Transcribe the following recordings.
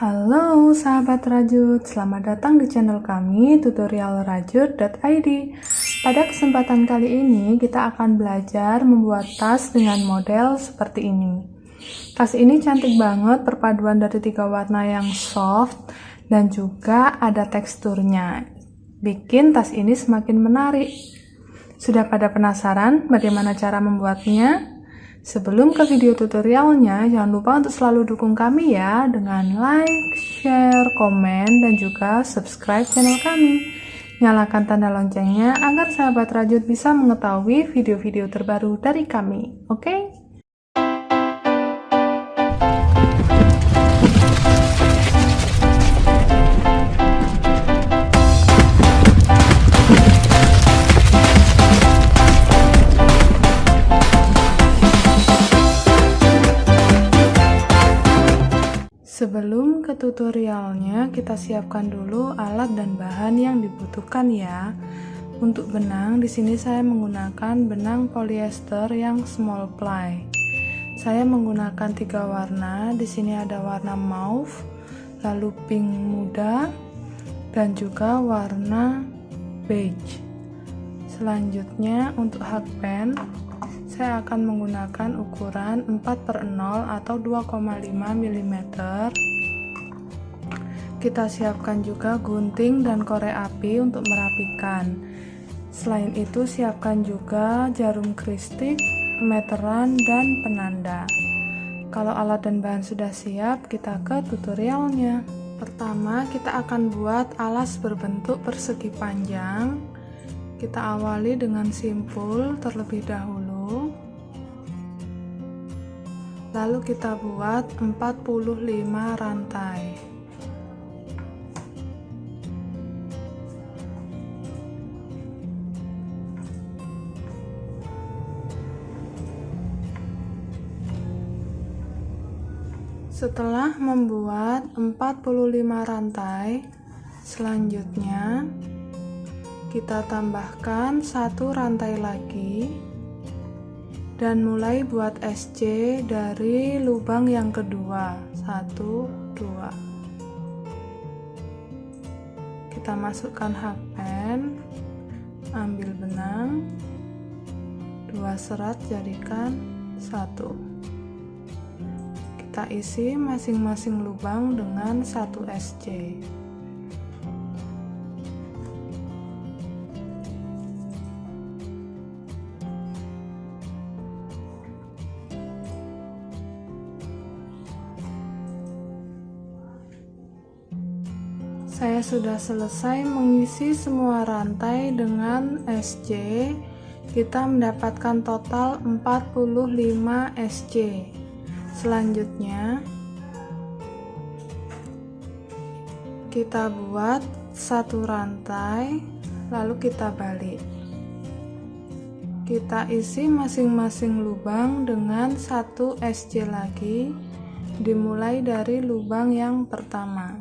Halo sahabat rajut, selamat datang di channel kami tutorialrajut.id. Pada kesempatan kali ini kita akan belajar membuat tas dengan model seperti ini. Tas ini cantik banget, perpaduan dari 3 warna yang soft dan juga ada teksturnya. Bikin tas ini semakin menarik. Sudah pada penasaran bagaimana cara membuatnya? Sebelum ke video tutorialnya, jangan lupa untuk selalu dukung kami ya dengan like, share, komen, dan juga subscribe channel kami. Nyalakan tanda loncengnya agar sahabat rajut bisa mengetahui video-video terbaru dari kami. Oke? Sebelum ke tutorialnya, kita siapkan dulu alat dan bahan yang dibutuhkan ya. Untuk benang, di sini saya menggunakan benang polyester yang small ply. Saya menggunakan 3 warna. Di sini ada warna mauve, lalu pink muda, dan juga warna beige. Selanjutnya untuk hakpen, saya akan menggunakan ukuran 4/0 atau 2,5 mm. Kita siapkan juga gunting dan korek api untuk merapikan. Selain itu siapkan juga jarum kristik, meteran, dan penanda. Kalau alat dan bahan sudah siap, kita ke tutorialnya. Pertama kita akan buat alas berbentuk persegi panjang. Kita awali dengan simpul terlebih dahulu, lalu kita buat 45 rantai. Setelah membuat 45 rantai, selanjutnya kita tambahkan 1 rantai lagi dan mulai buat SC dari lubang yang kedua. 1, 2. Kita masukkan hakpen, ambil benang, 2 serat jadikan 1. Kita isi masing-masing lubang dengan 1 SC. Saya sudah selesai mengisi semua rantai dengan SC. Kita mendapatkan total 45 SC. Selanjutnya kita buat 1 rantai, lalu kita balik. Kita isi masing-masing lubang dengan 1 SC lagi, dimulai dari lubang yang pertama.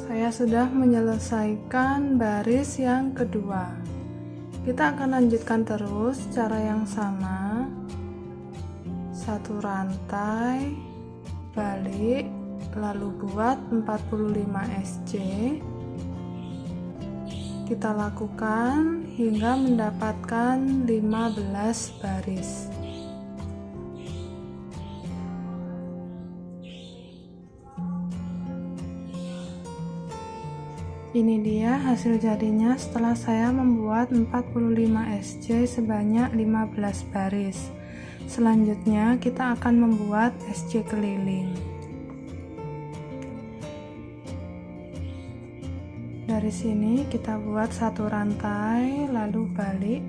Saya sudah menyelesaikan baris yang kedua. Kita akan lanjutkan terus cara yang sama. 1 rantai, balik, lalu buat 45 SC. Kita lakukan hingga mendapatkan 15 baris. Ini dia hasil jadinya setelah saya membuat 45 SC sebanyak 15 baris. Selanjutnya kita akan membuat SC keliling. Dari sini kita buat 1 rantai, lalu balik.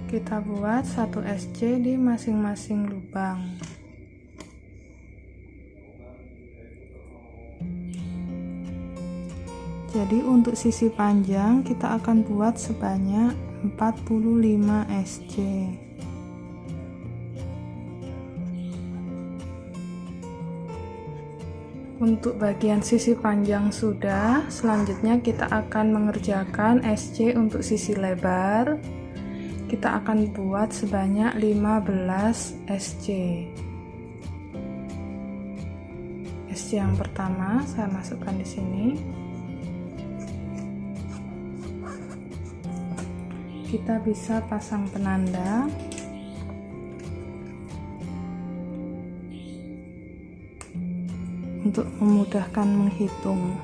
Kita buat 1 SC di masing-masing lubang. Jadi untuk sisi panjang kita akan buat sebanyak 45 SC. Untuk bagian sisi panjang sudah, selanjutnya kita akan mengerjakan SC untuk sisi lebar. Kita akan buat sebanyak 15 SC. SC yang pertama saya masukkan di sini. Kita bisa pasang penanda. Untuk memudahkan menghitung.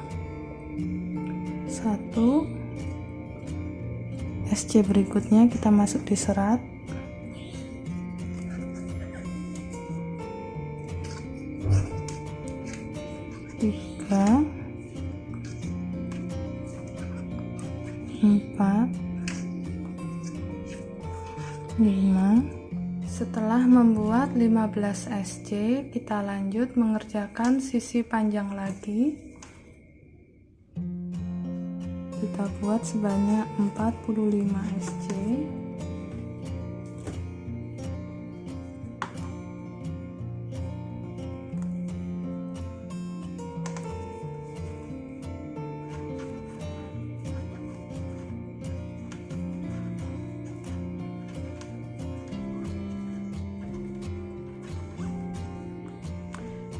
1 SC berikutnya kita masuk di serat. 3 4 5. Setelah membuat 15 SC, kita lanjut mengerjakan sisi panjang lagi. Kita buat sebanyak 45 SC.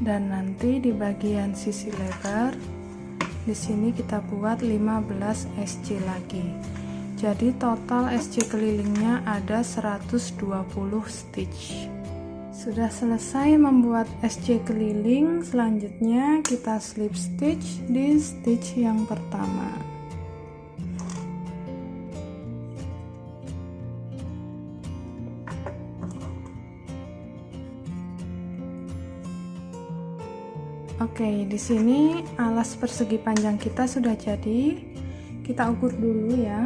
Dan nanti di bagian sisi lebar di sini kita buat 15 SC lagi. Jadi total SC kelilingnya ada 120 stitch. Sudah selesai membuat SC keliling, selanjutnya kita slip stitch di stitch yang pertama. Oke, di sini alas persegi panjang kita sudah jadi. Kita ukur dulu ya.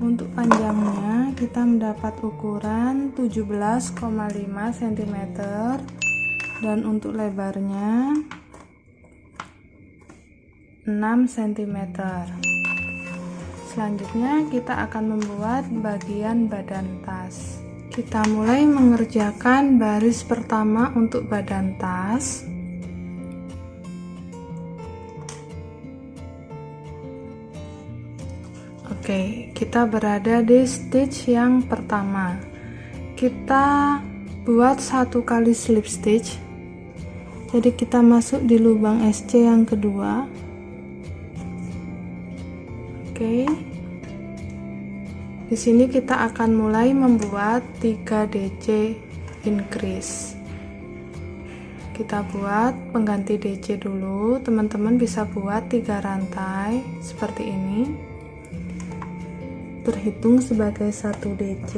Untuk panjangnya kita mendapat ukuran 17,5 cm dan untuk lebarnya 6 cm. Selanjutnya kita akan membuat bagian badan tas. Kita mulai mengerjakan baris pertama untuk badan tas. Oke, kita berada di stitch yang pertama. Kita buat 1 kali slip stitch. Jadi kita masuk di lubang SC yang kedua. Oke. Di sini kita akan mulai membuat 3 DC increase. Kita buat pengganti DC dulu. Teman-teman bisa buat 3 rantai seperti ini. Terhitung sebagai 1 DC.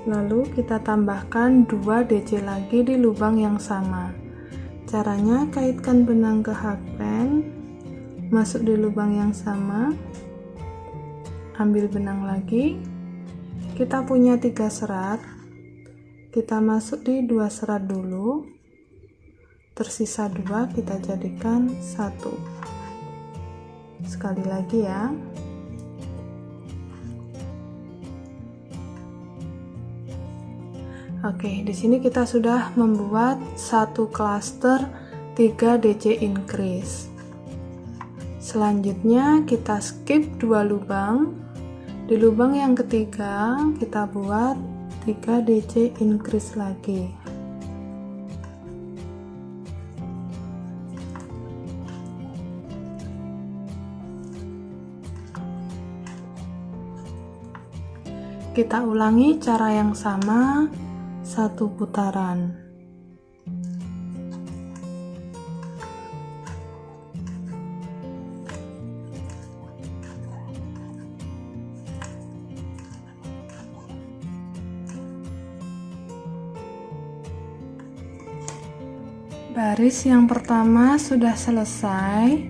Lalu kita tambahkan 2 DC lagi di lubang yang sama. Caranya, kaitkan benang ke hakpen, masuk di lubang yang sama, ambil benang lagi. Kita punya 3 serat, kita masuk di 2 serat dulu, tersisa 2 kita jadikan 1. Sekali lagi ya. Oke, di sini kita sudah membuat 1 cluster 3 DC increase. Selanjutnya kita skip 2 lubang. Di lubang yang ketiga kita buat 3 DC increase lagi. Kita ulangi cara yang sama 1 putaran. Baris yang pertama sudah selesai.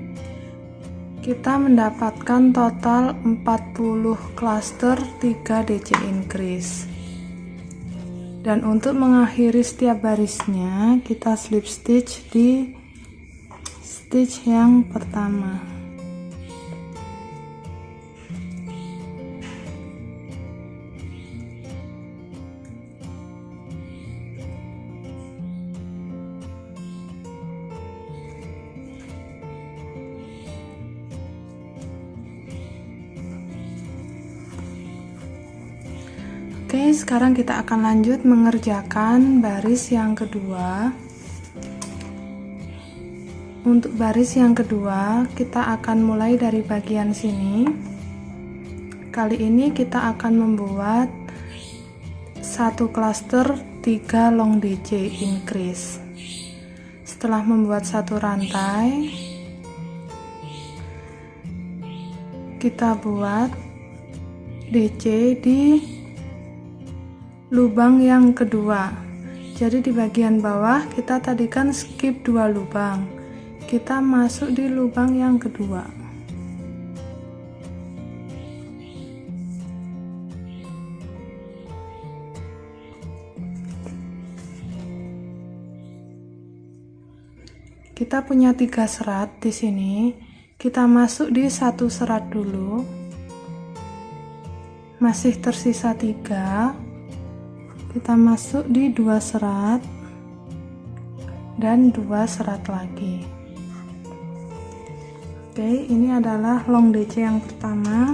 Kita mendapatkan total 40 cluster 3 DC increase. Dan untuk mengakhiri setiap barisnya, kita slip stitch di stitch yang pertama. Oke, sekarang kita akan lanjut mengerjakan baris yang kedua. Untuk baris yang kedua, kita akan mulai dari bagian sini. Kali ini kita akan membuat satu klaster 3 long DC increase. Setelah membuat satu rantai, kita buat DC di lubang yang kedua. Jadi di bagian bawah kita tadi kan skip 2 lubang, kita masuk di lubang yang kedua. Kita punya 3 serat di sini. Kita masuk di 1 serat dulu. Masih tersisa 3. Kita masuk di 2 serat dan 2 serat lagi. Oke, ini adalah long DC yang pertama.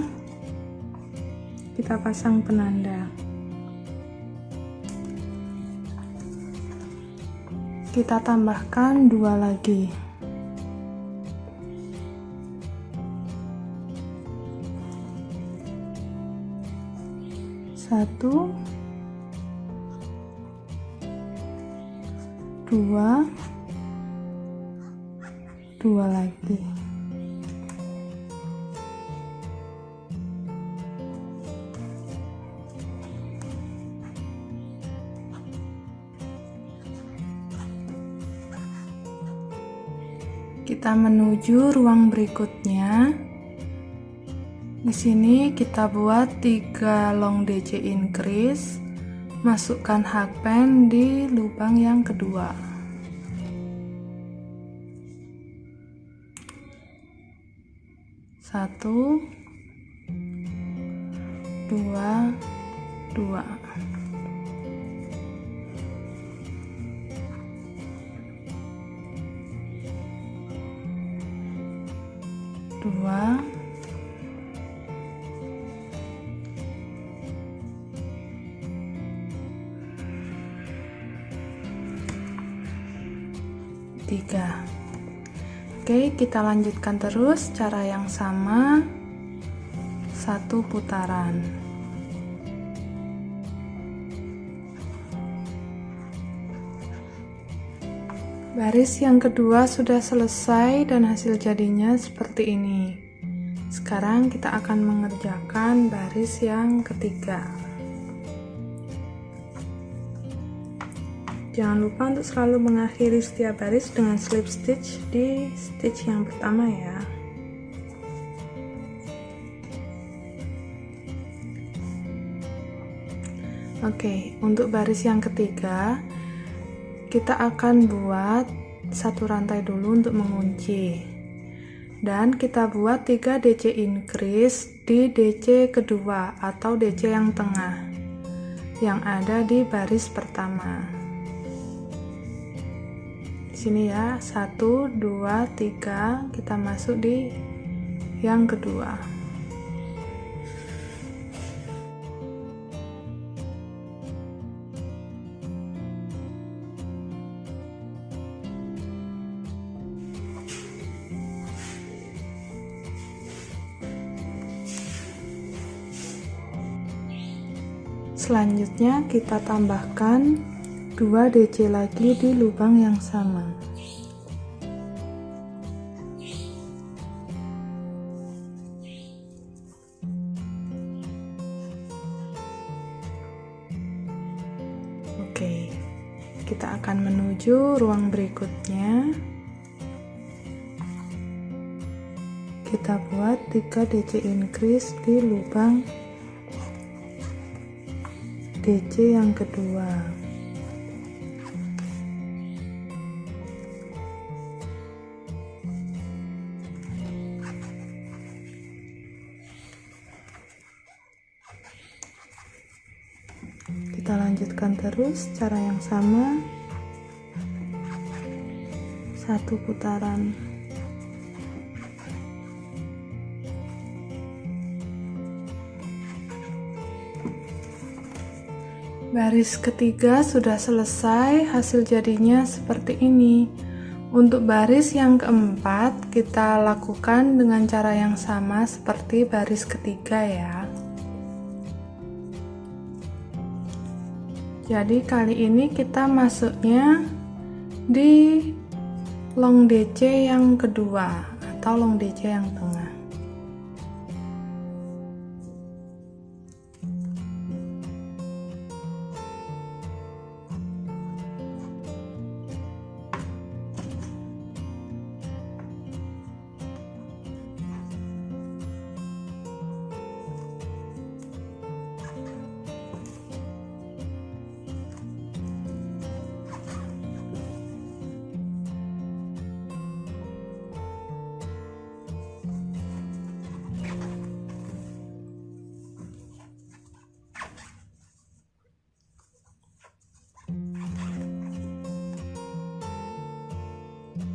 Kita pasang penanda. Kita tambahkan 2 lagi. Satu, 2, 2 lagi. Kita menuju ruang berikutnya. Di sini kita buat 3 long DC increase, masukkan hakpen di lubang yang kedua. Satu, 2, 2. Dua, tiga. Oke, kita lanjutkan terus cara yang sama, 1 putaran. Baris yang kedua sudah selesai dan hasil jadinya seperti ini. Sekarang kita akan mengerjakan baris yang ketiga. Jangan lupa untuk selalu mengakhiri setiap baris dengan slip stitch di stitch yang pertama ya. Oke, untuk baris yang ketiga kita akan buat 1 rantai dulu untuk mengunci, dan kita buat 3 DC increase di DC kedua atau DC yang tengah yang ada di baris pertama. Di sini ya, 1, 2, 3, kita masuk di yang kedua. Selanjutnya kita tambahkan 2 DC lagi di lubang yang sama. Oke, kita akan menuju ruang berikutnya. Kita buat 3 DC increase di lubang DC yang kedua. Kita lanjutkan terus cara yang sama, 1 putaran. Baris ketiga sudah selesai, hasil jadinya seperti ini. Untuk baris yang keempat, kita lakukan dengan cara yang sama seperti baris ketiga ya. Jadi kali ini kita masuknya di long DC yang kedua atau long DC yang tengah.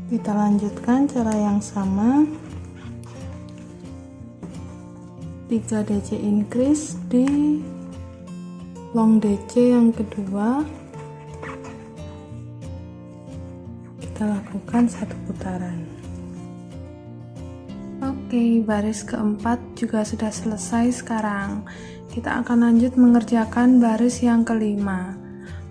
Kita lanjutkan cara yang sama, 3 DC increase di long DC yang kedua, kita lakukan 1 putaran. Oke, baris keempat juga sudah selesai. Sekarang kita akan lanjut mengerjakan baris yang kelima.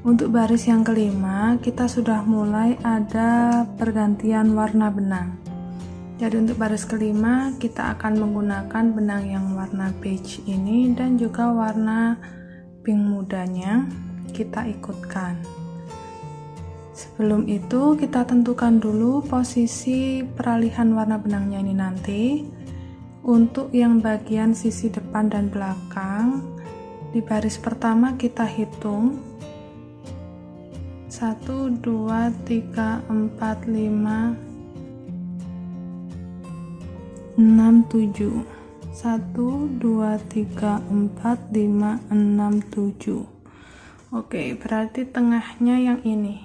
Untuk baris yang kelima, kita sudah mulai ada pergantian warna benang. Jadi untuk baris kelima, kita akan menggunakan benang yang warna beige ini dan juga warna pink mudanya kita ikutkan. Sebelum itu, kita tentukan dulu posisi peralihan warna benangnya ini nanti. Untuk yang bagian sisi depan dan belakang, di baris pertama kita hitung 1, 2, 3, 4, 5, 6, 7. 1, 2, 3, 4, 5, 6, 7. Oke, berarti tengahnya yang ini.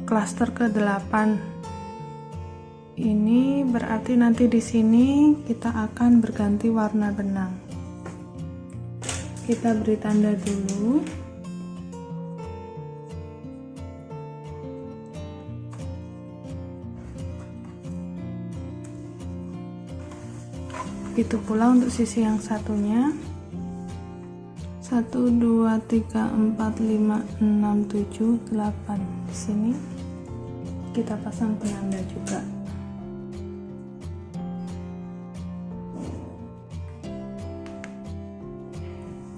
Klaster ke-8. Ini berarti nanti di sini kita akan berganti warna benang. Kita beri tanda dulu. Itu pula untuk sisi yang satunya. 1, 2, 3, 4, 5, 6, 7, 8. Di sini kita pasang penanda juga.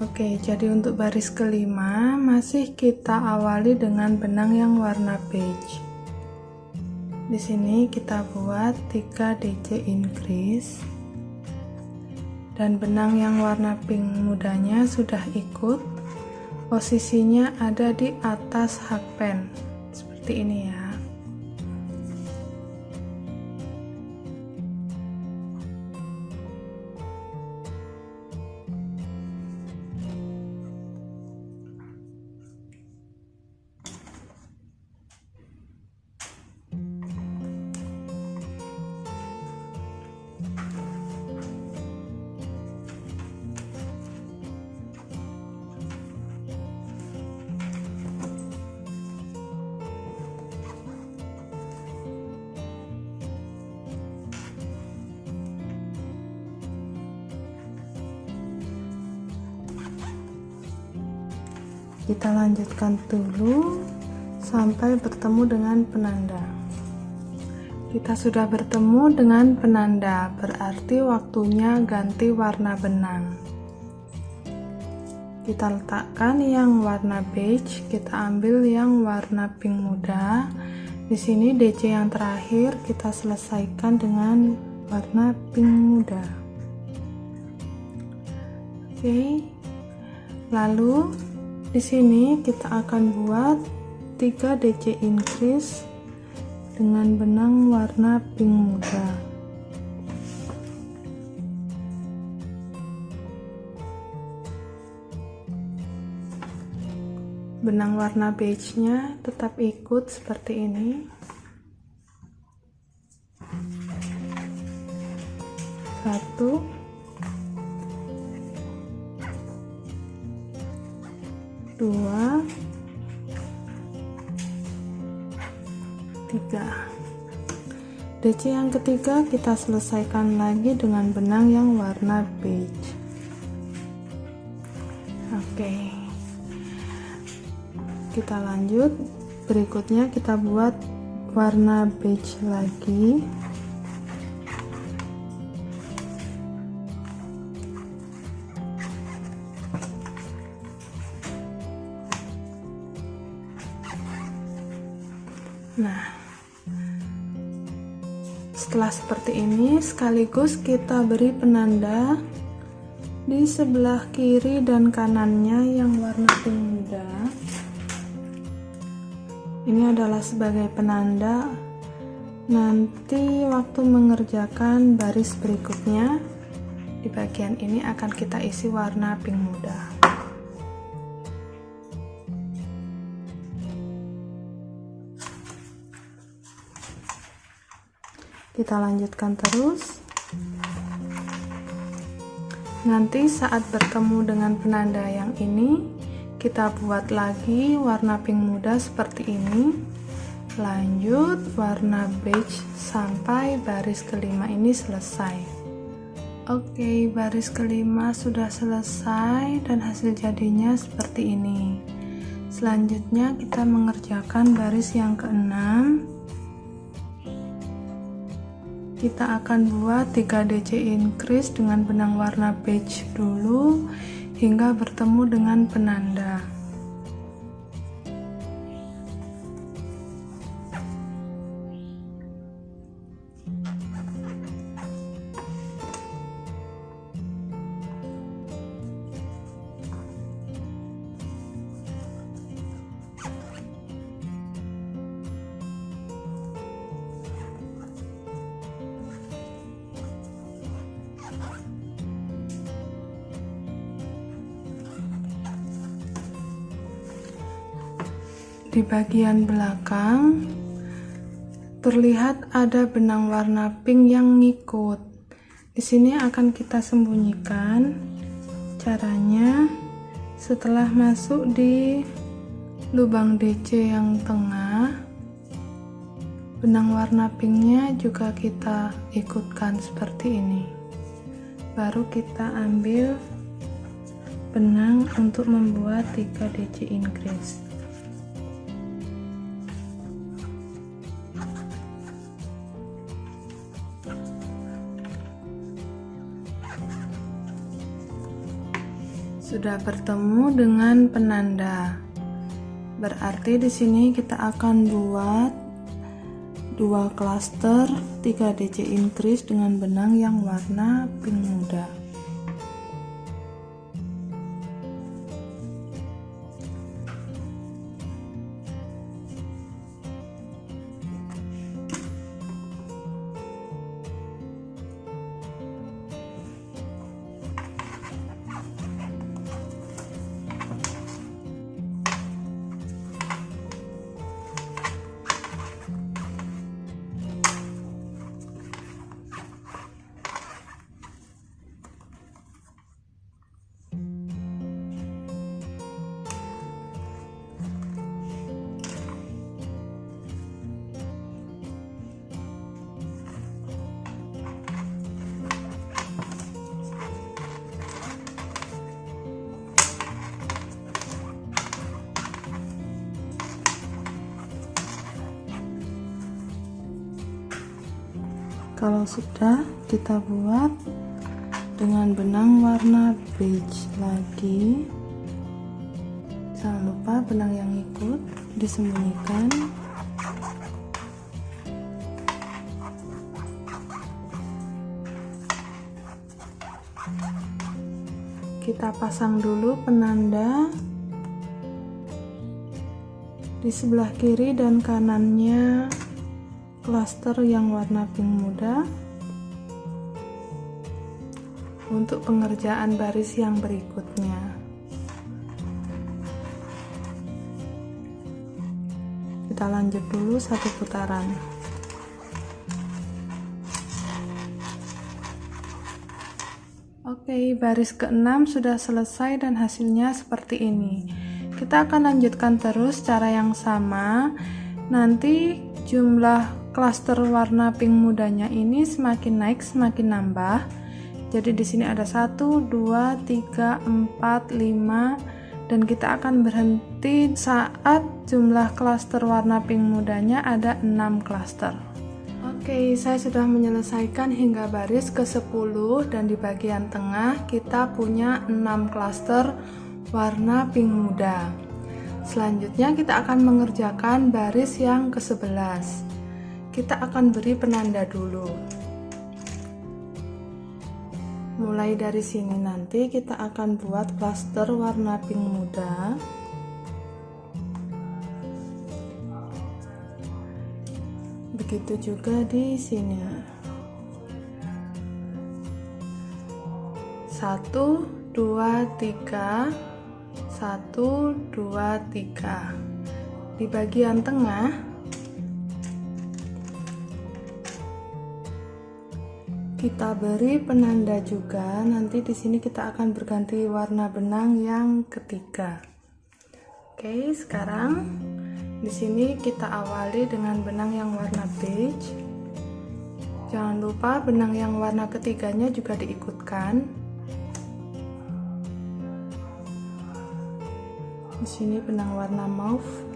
Oke, jadi untuk baris kelima masih kita awali dengan benang yang warna beige. Di sini kita buat 3 DC increase. Dan benang yang warna pink mudanya sudah ikut, posisinya ada di atas hakpen seperti ini ya. Kita lanjutkan dulu sampai bertemu dengan penanda. Kita sudah bertemu dengan penanda, berarti waktunya ganti warna benang. Kita letakkan yang warna beige, kita ambil yang warna pink muda. Di sini DC yang terakhir kita selesaikan dengan warna pink muda. Oke. Lalu di sini kita akan buat 3 DC increase dengan benang warna pink muda. Benang warna beige-nya tetap ikut seperti ini. 1, 2, 3. DC yang ketiga kita selesaikan lagi dengan benang yang warna beige. Oke, kita lanjut. Berikutnya kita buat warna beige lagi. Nah, setelah seperti ini, sekaligus kita beri penanda di sebelah kiri dan kanannya yang warna pink muda. Ini adalah sebagai penanda nanti waktu mengerjakan baris berikutnya. Di bagian ini akan kita isi warna pink muda. Kita lanjutkan terus. Nanti saat bertemu dengan penanda yang ini, kita buat lagi warna pink muda seperti ini. Lanjut warna beige sampai baris kelima ini selesai. Oke, baris kelima sudah selesai dan hasil jadinya seperti ini. Selanjutnya kita mengerjakan baris yang keenam. Kita akan buat 3 DC increase dengan benang warna beige dulu hingga bertemu dengan penanda. Di bagian belakang terlihat ada benang warna pink yang ngikut. Di sini akan kita sembunyikan. Caranya, setelah masuk di lubang DC yang tengah, benang warna pinknya juga kita ikutkan seperti ini. Baru kita ambil benang untuk membuat 3 DC increase. Sudah bertemu dengan penanda. Berarti di sini kita akan buat 2 cluster 3 DC increase dengan benang yang warna pink muda. Kalau sudah, kita buat dengan benang warna beige lagi. Jangan lupa benang yang ikut disembunyikan. Kita pasang dulu penanda di sebelah kiri dan kanannya cluster yang warna pink muda untuk pengerjaan baris yang berikutnya. Kita lanjut dulu 1 putaran. Oke, baris ke-6 sudah selesai dan hasilnya seperti ini. Kita akan lanjutkan terus cara yang sama. Nanti jumlah klaster warna pink mudanya ini semakin naik semakin nambah. Jadi di sini ada 1, 2, 3, 4, 5 dan kita akan berhenti saat jumlah klaster warna pink mudanya ada 6 klaster. Oke, saya sudah menyelesaikan hingga baris ke-10 dan di bagian tengah kita punya 6 klaster warna pink muda. Selanjutnya kita akan mengerjakan baris yang ke-11. Kita akan beri penanda dulu. Mulai dari sini nanti kita akan buat klaster warna pink muda. Begitu juga di sini. 1, 2, 3, 1, 2, 3. Di bagian tengah kita beri penanda juga. Nanti di sini kita akan berganti warna benang yang ketiga. Oke, sekarang di sini kita awali dengan benang yang warna beige. Jangan lupa benang yang warna ketiganya juga diikutkan. Di sini benang warna mauve.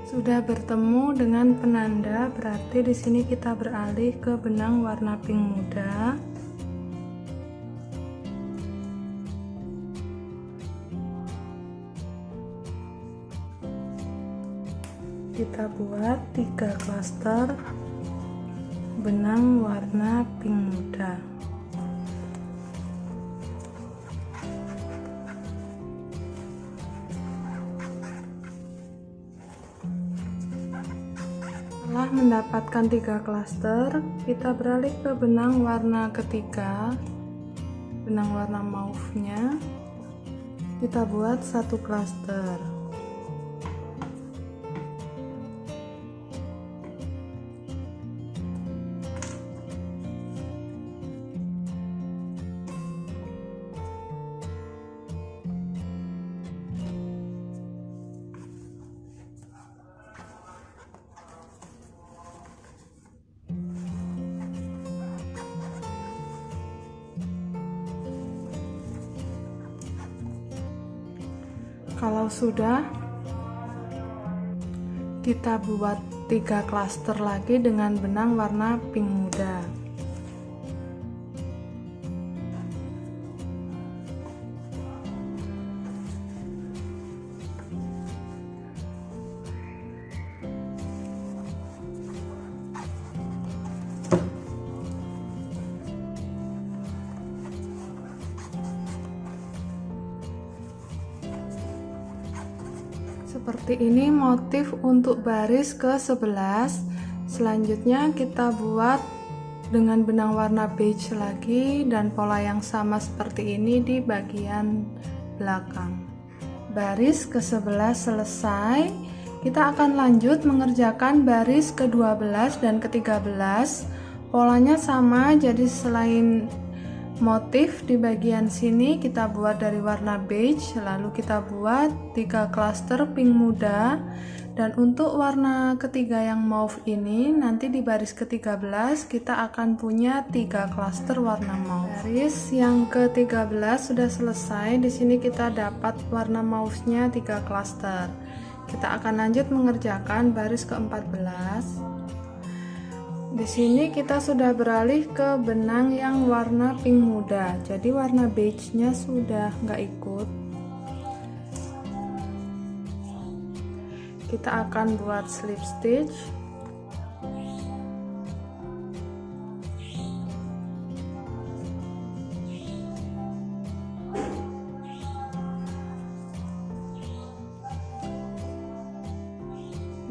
Sudah bertemu dengan penanda, berarti di sini kita beralih ke benang warna pink muda. Kita buat 3 klaster benang warna pink muda. Setelah mendapatkan 3 klaster, kita beralih ke benang warna ketiga, benang warna mauve-nya. Kita buat 1 klaster. Kalau sudah, kita buat 3 klaster lagi dengan benang warna pink muda. Seperti ini motif untuk baris ke-11. Selanjutnya kita buat dengan benang warna beige lagi dan pola yang sama seperti ini di bagian belakang. Baris ke-11 selesai. Kita akan lanjut mengerjakan baris ke-12 dan ke-13. Polanya sama, jadi selain Motif di bagian sini kita buat dari warna beige, lalu kita buat 3 klaster pink muda. Dan untuk warna ketiga yang mauve ini, nanti di baris ke-13 kita akan punya 3 klaster warna mauve. Baris yang ke-13 sudah selesai. Di sini kita dapat warna mauve-nya 3 klaster. Kita akan lanjut mengerjakan baris ke-14. Di sini kita sudah beralih ke benang yang warna pink muda. Jadi warna beige-nya sudah nggak ikut. Kita akan buat slip stitch.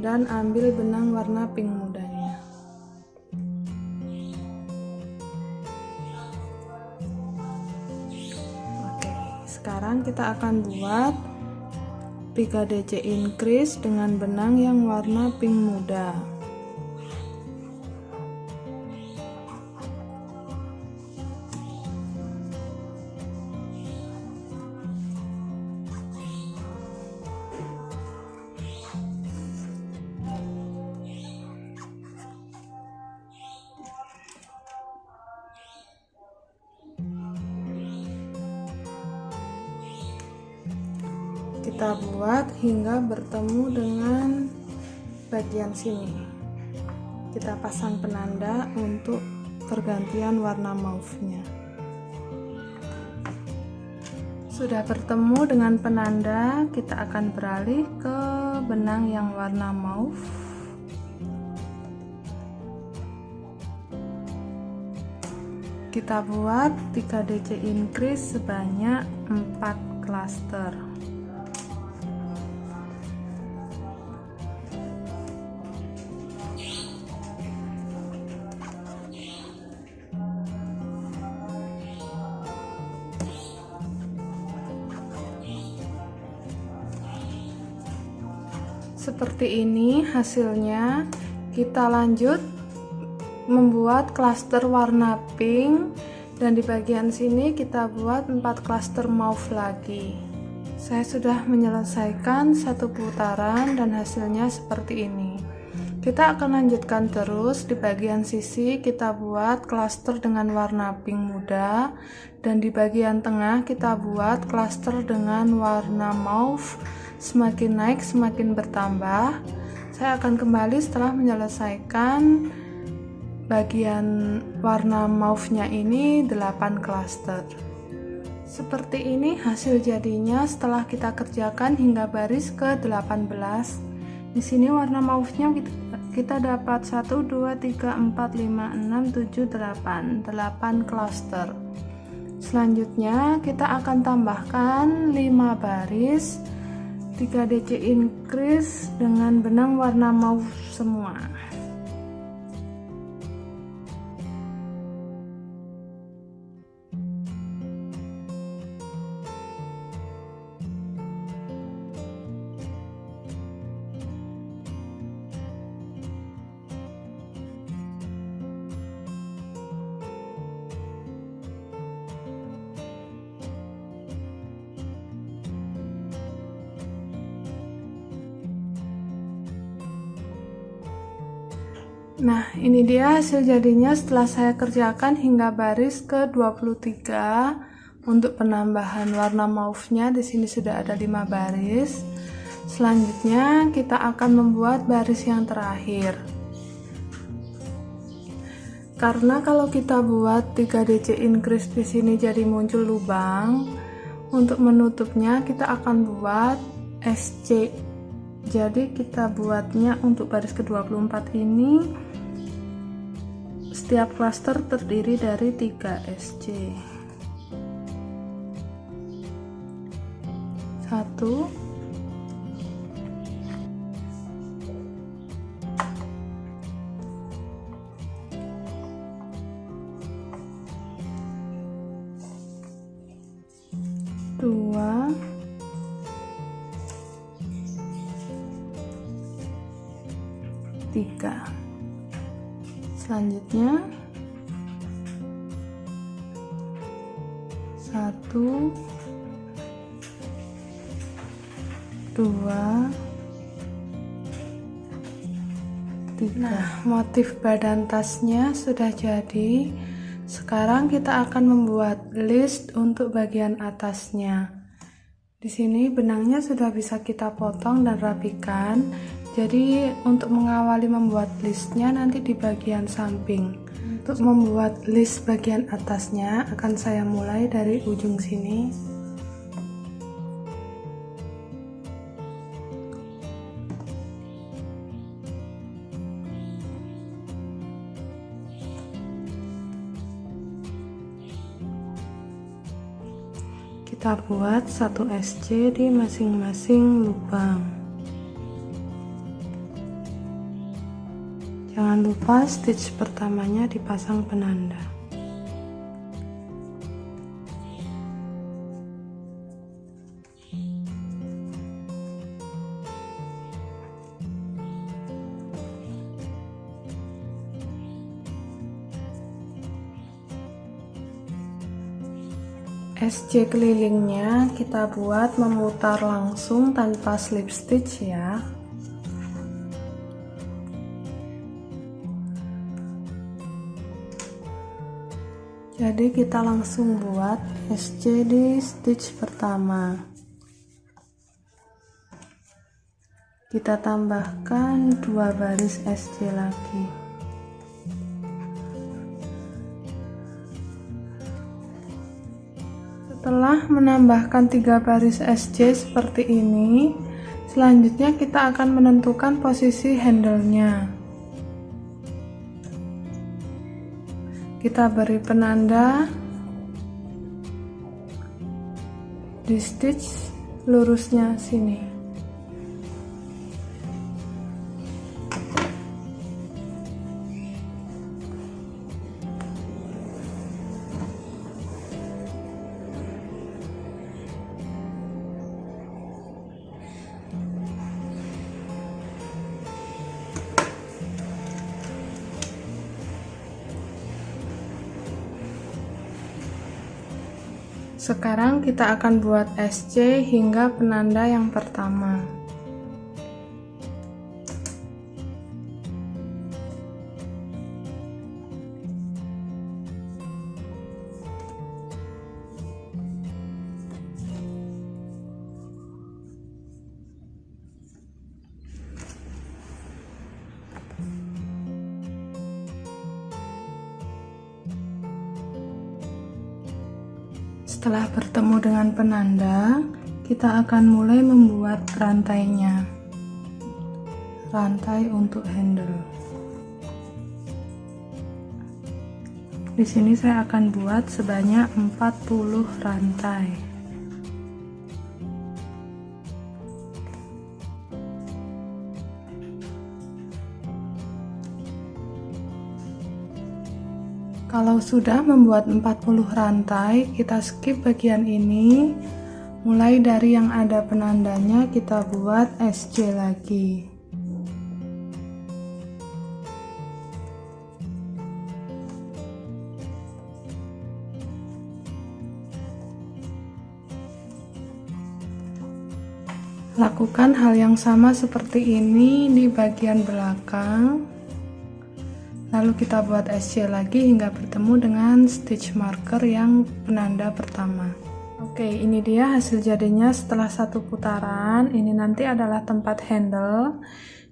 Dan ambil benang warna pink mudanya. Oke, sekarang kita akan buat 3 DC increase dengan benang yang warna pink muda. Kita buat hingga bertemu dengan bagian sini. Kita pasang penanda untuk pergantian warna mauve-nya. Sudah bertemu dengan penanda, kita akan beralih ke benang yang warna mauve. Kita buat 3 DC increase sebanyak 4 klaster. Seperti ini hasilnya. Kita lanjut membuat klaster warna pink, dan di bagian sini kita buat 4 klaster mauve lagi. Saya sudah menyelesaikan 1 putaran dan hasilnya seperti ini. Kita akan lanjutkan terus. Di bagian sisi kita buat klaster dengan warna pink muda, dan di bagian tengah kita buat klaster dengan warna mauve. Semakin naik semakin bertambah. Saya akan kembali setelah menyelesaikan bagian warna mauve-nya ini 8 klaster. Seperti ini hasil jadinya setelah kita kerjakan hingga baris ke-18. Di sini warna mauve-nya kita dapat 1 2 3 4 5 6 7 8 klaster. Selanjutnya kita akan tambahkan 5 baris 3 DC increase dengan benang warna mauve semua. Nah, ini dia hasil jadinya setelah saya kerjakan hingga baris ke-23. Untuk penambahan warna mauve-nya di sini sudah ada 5 baris. Selanjutnya kita akan membuat baris yang terakhir. Karena kalau kita buat 3 DC increase di sini jadi muncul lubang, untuk menutupnya kita akan buat SC. Jadi kita buatnya untuk baris ke-24 ini, setiap klaster terdiri dari 3 SC. 1 2 3. Selanjutnya 1, 2, 3. Nah, motif badan tasnya sudah jadi. Sekarang kita akan membuat list untuk bagian atasnya. Di sini benangnya sudah bisa kita potong dan rapikan. Jadi untuk mengawali membuat listnya nanti di bagian samping. Untuk membuat list bagian atasnya akan saya mulai dari ujung sini. Kita buat 1 SC di masing-masing lubang. Jangan lupa stitch pertamanya dipasang penanda. SC kelilingnya kita buat memutar langsung tanpa slip stitch ya. Jadi kita langsung buat SC di stitch pertama. Kita tambahkan 2 baris SC lagi. Setelah menambahkan 3 baris SC seperti ini, selanjutnya kita akan menentukan posisi handle-nya. Kita beri penanda di stitch lurusnya sini. Sekarang kita akan buat SC hingga penanda yang pertama. Setelah bertemu dengan penanda, kita akan mulai membuat rantainya. Rantai untuk handle. Di sini saya akan buat sebanyak 40 rantai. Kalau sudah membuat 40 rantai, kita skip bagian ini. Mulai dari yang ada penandanya kita buat SC lagi. Lakukan hal yang sama seperti ini di bagian belakang. Lalu kita buat SC lagi hingga bertemu dengan stitch marker yang penanda pertama. Oke, ini dia hasil jadinya setelah 1 putaran. Ini nanti adalah tempat handle.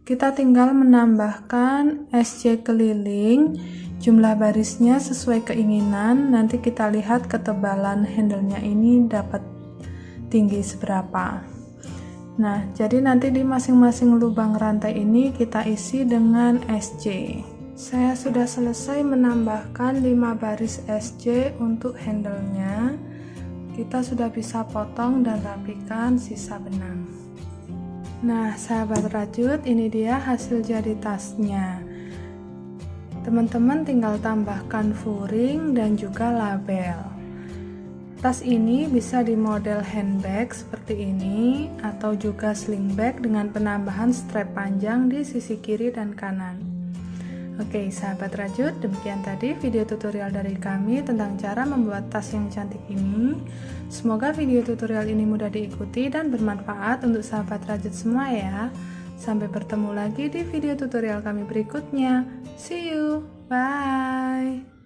Kita tinggal menambahkan SC keliling. Jumlah barisnya sesuai keinginan. Nanti kita lihat ketebalan handlenya ini dapat tinggi seberapa. Nah, jadi nanti di masing-masing lubang rantai ini kita isi dengan SC. Saya sudah selesai menambahkan 5 baris SC untuk handle-nya. Kita sudah bisa potong dan rapikan sisa benang. Nah, sahabat rajut, ini dia hasil jadi tasnya. Teman-teman tinggal tambahkan furing dan juga label. Tas ini bisa dimodel handbag seperti ini atau juga sling bag dengan penambahan strap panjang di sisi kiri dan kanan. Oke, sahabat rajut, demikian tadi video tutorial dari kami tentang cara membuat tas yang cantik ini. Semoga video tutorial ini mudah diikuti dan bermanfaat untuk sahabat rajut semua ya. Sampai bertemu lagi di video tutorial kami berikutnya. See you, bye.